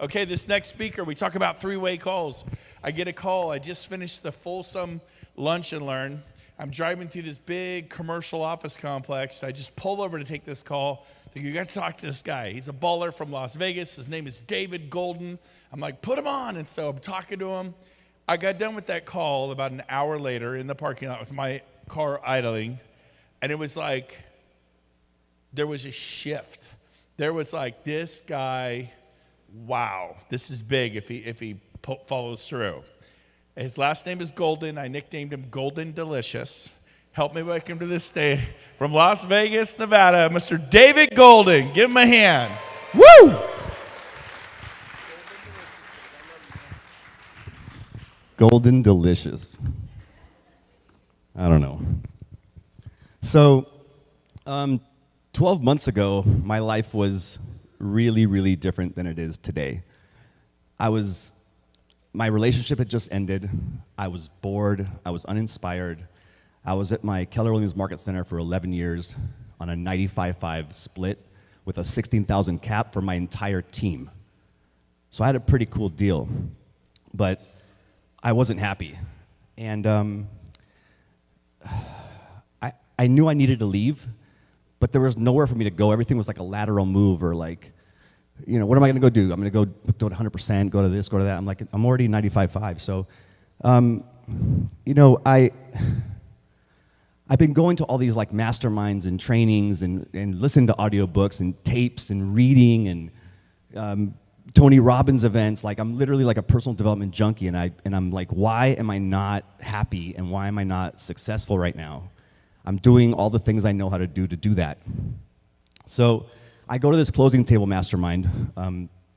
Okay, this next speaker, we talk about three-way calls. I get a call. I just finished the Folsom Lunch and Learn. I'm driving through this big commercial office complex. I just pull over to take this call. You got to talk to this guy. He's a baller from Las Vegas. His name is David Golden. I'm like, put him on. And so I'm talking to him. I got done with that call about an hour later in the parking lot with my car idling. And it was like, there was a shift. There was like, this guy, wow, this is big if he follows through. His last name is Golden. I nicknamed him Golden Delicious. Help me welcome to this stage from Las Vegas, Nevada, Mr. David Golden. Give him a hand. Woo! Golden Delicious. I don't know. So, 12 months ago, my life was really, really different than it is today. My relationship had just ended. I was bored. I was uninspired. I was at my Keller Williams Market Center for 11 years on a 95-5 split with a 16,000 cap for my entire team. So I had a pretty cool deal, but I wasn't happy. And I knew I needed to leave, but there was nowhere for me to go. Everything was like a lateral move or like, what am I going to go do? I'm going to go to 100%, go to this, go to that. I'm like, I'm already 95.5. So, I've been going to all these like masterminds and trainings and listening to audiobooks and tapes and reading and Tony Robbins events. Like I'm literally like a personal development junkie, and I'm like, why am I not happy and why am I not successful right now? I'm doing all the things I know how to do that. So I go to this closing table mastermind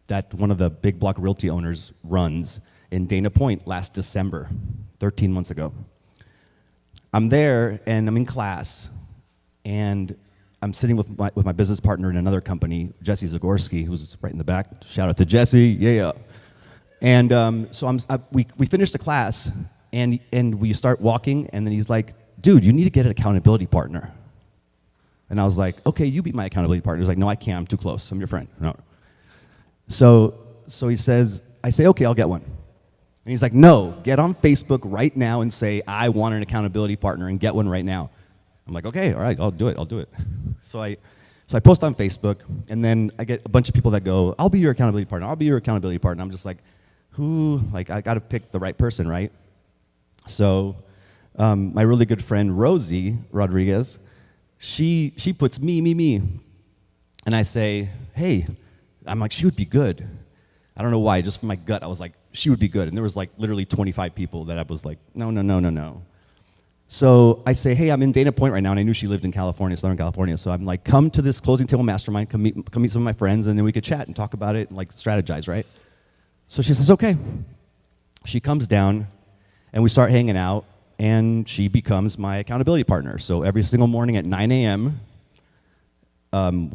that one of the big block realty owners runs in Dana Point last December, 13 months ago. I'm there and I'm in class, and I'm sitting with my business partner in another company, Jesse Zagorski, who's right in the back. Shout out to Jesse, yeah. And so we finished the class, and we start walking, and then he's like, dude, you need to get an accountability partner. And I was like, okay, you be my accountability partner. He's like, no, I can't, I'm too close, I'm your friend. No. So he says, I say, okay, I'll get one. And he's like, no, get on Facebook right now and say, I want an accountability partner, and get one right now. I'm like, okay, all right, I'll do it. So I post on Facebook, and then I get a bunch of people that go, I'll be your accountability partner, I'm just like, who? Like, I gotta pick the right person, right? So my really good friend, Rosie Rodriguez, she puts me. And I say, hey, I'm like, she would be good. I don't know why, just from my gut, I was like, she would be good. And there was like literally 25 people that I was like, no. So I say, hey, I'm in Dana Point right now, and I knew she lived in California, Southern California. So I'm like, come to this closing table mastermind, come meet some of my friends, and then we could chat and talk about it and like strategize, right? So she says, okay. She comes down, and we start hanging out, and she becomes my accountability partner. So every single morning at 9 a.m.,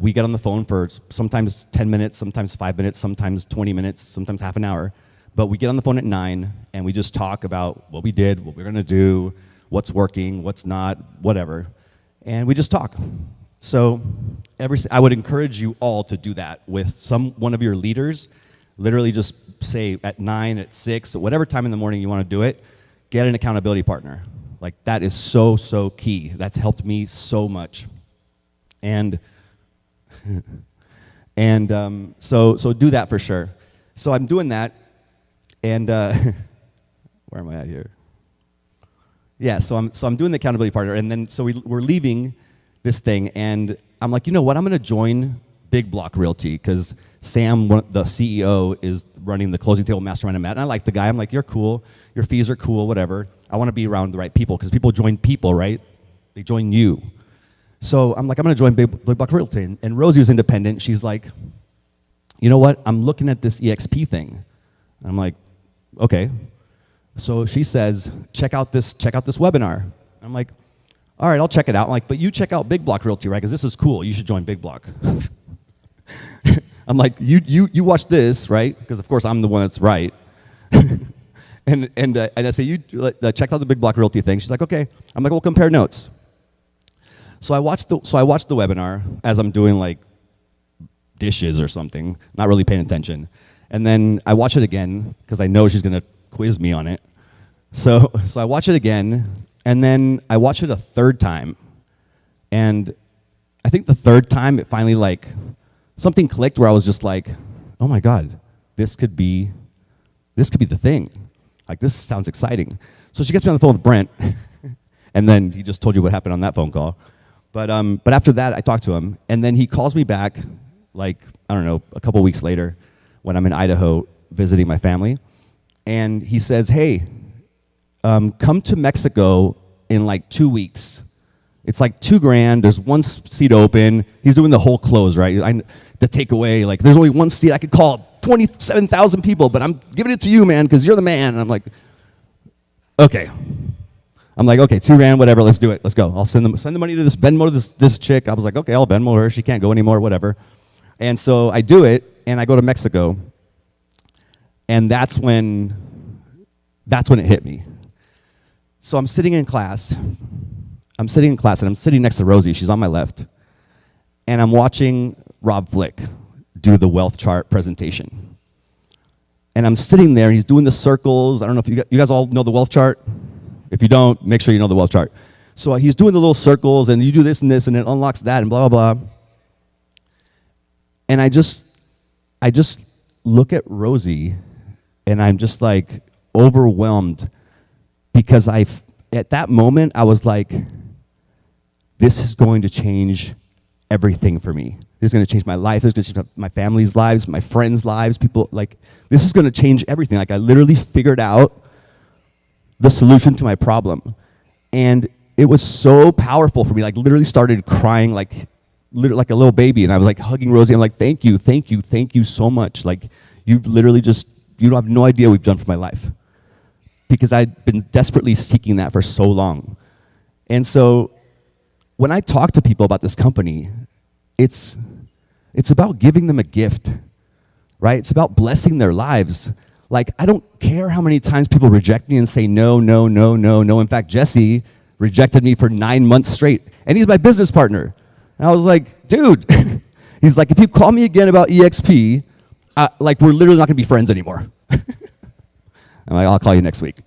we get on the phone for sometimes 10 minutes, sometimes 5 minutes, sometimes 20 minutes, sometimes half an hour. But we get on the phone at 9, and we just talk about what we did, what we're going to do, what's working, what's not, whatever. And we just talk. So I would encourage you all to do that with one of your leaders. Literally just say at 9, at 6, at whatever time in the morning you want to do it, get an accountability partner. Like that is so, so key. That's helped me so much. And so do that for sure. So I'm doing that, and where am I at here? Yeah, so I'm doing the accountability partner, and then so we're leaving this thing, and I'm like, you know what? I'm going to join Big Block Realty because Sam, the CEO, is running the closing table mastermind I'm at, and I like the guy. I'm like, you're cool, your fees are cool, whatever. I want to be around the right people because people join people, right? They join you. So I'm like, I'm going to join Big Block Realty, and Rosie was independent. She's like, you know what? I'm looking at this EXP thing. I'm like, okay. So she says, check out this webinar. I'm like, all right, I'll check it out. I'm like, but you check out Big Block Realty, right? Because this is cool. You should join Big Block. I'm like, you watch this, right? Because of course I'm the one that's right. and I say, you check out the Big Block Realty thing. She's like, okay. I'm like, we'll compare notes. So I watched the webinar as I'm doing like dishes or something, not really paying attention. And then I watch it again because I know she's going to quiz me on it. So I watch it again, and then I watch it a third time. And I think the third time it finally like something clicked where I was just like, oh my God, this could be the thing. Like, this sounds exciting. So she gets me on the phone with Brent, and then he just told you what happened on that phone call. But after that, I talked to him, and then he calls me back, like, I don't know, a couple weeks later when I'm in Idaho visiting my family, and he says, hey, come to Mexico in like 2 weeks. It's like $2,000, there's one seat open. He's doing the whole close, right? The takeaway, like, there's only one seat. I could call 27,000 people, but I'm giving it to you, man, because you're the man. And I'm like, okay. I'm like, okay, $2,000, whatever, let's do it. Let's go. I'll send the money to this Venmo to this chick. I was like, okay, I'll Venmo her. She can't go anymore, whatever. And so I do it, and I go to Mexico. And that's when it hit me. So I'm sitting in class, and I'm sitting next to Rosie. She's on my left. And I'm watching Rob Flick do the wealth chart presentation. And I'm sitting there, and he's doing the circles. I don't know if you guys all know the wealth chart. If you don't, make sure you know the wealth chart. So he's doing the little circles, and you do this, and it unlocks that, and blah, blah, blah. And I just look at Rosie, and I'm just like overwhelmed because at that moment, I was like, this is going to change everything for me. This is going to change my life. This is going to change my family's lives, my friends' lives, people, like, this is going to change everything. Like, I literally figured out the solution to my problem. And it was so powerful for me. Like, literally started crying like a little baby. And I was like hugging Rosie. I'm like, thank you so much. Like, you've literally you don't have no idea what we've done for my life. Because I'd been desperately seeking that for so long. And so when I talk to people about this company, it's about giving them a gift, right? It's about blessing their lives. Like, I don't care how many times people reject me and say no, no, no, no, no. In fact, Jesse rejected me for 9 months straight, and he's my business partner. And I was like, dude, he's like, if you call me again about EXP, like, we're literally not gonna be friends anymore. I'm like, I'll call you next week.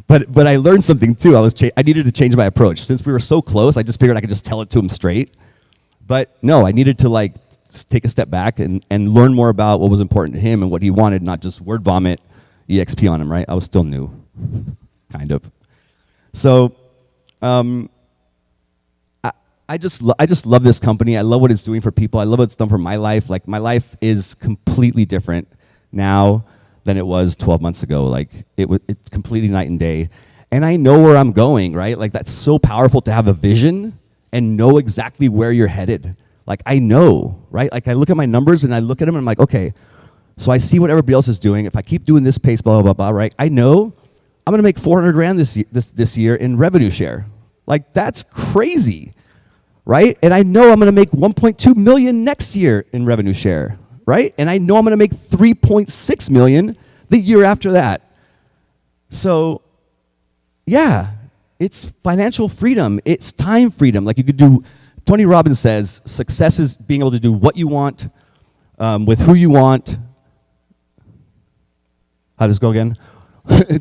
But I learned something too. I needed to change my approach. Since we were so close, I just figured I could just tell it to him straight. But no, I needed to like take a step back and learn more about what was important to him and what he wanted, not just word vomit EXP on him, right? I was still new, kind of. So I just love this company. I love what it's doing for people. I love what it's done for my life. Like, my life is completely different now than it was 12 months ago. Like, it's completely night and day. And I know where I'm going, right? Like, that's so powerful to have a vision and know exactly where you're headed. Like, I know, right? Like, I look at my numbers and I look at them and I'm like, okay, so I see what everybody else is doing. If I keep doing this pace, blah, blah, blah, blah, right? I know I'm gonna make $400,000 this year in revenue share. Like, that's crazy, right? And I know I'm gonna make 1.2 million next year in revenue share, right? And I know I'm gonna make 3.6 million the year after that. So, yeah, it's financial freedom. It's time freedom. Like, you could do, Tony Robbins says, success is being able to do what you want, with who you want. How does it go again?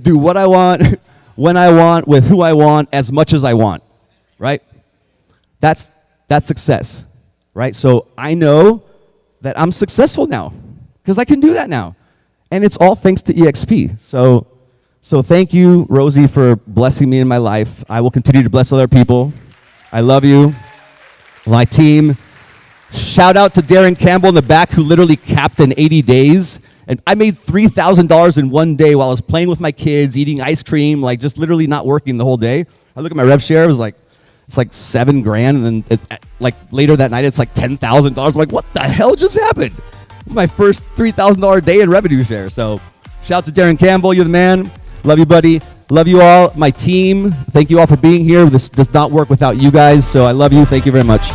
Do what I want, when I want, with who I want, as much as I want, right? That's success, right? So I know that I'm successful now because I can do that now. And it's all thanks to EXP. So thank you, Rosie, for blessing me in my life. I will continue to bless other people. I love you. My team. Shout out to Darren Campbell in the back who literally capped in 80 days. And I made $3,000 in one day while I was playing with my kids, eating ice cream, like just literally not working the whole day. I look at my rev share, it was like, it's like $7,000, and then like later that night it's like $10,000. I'm like, what the hell just happened? It's my first $3,000 day in revenue share. So shout out to Darren Campbell, you're the man. Love you, buddy. Love you all. My team, thank you all for being here. This does not work without you guys, so I love you. Thank you very much.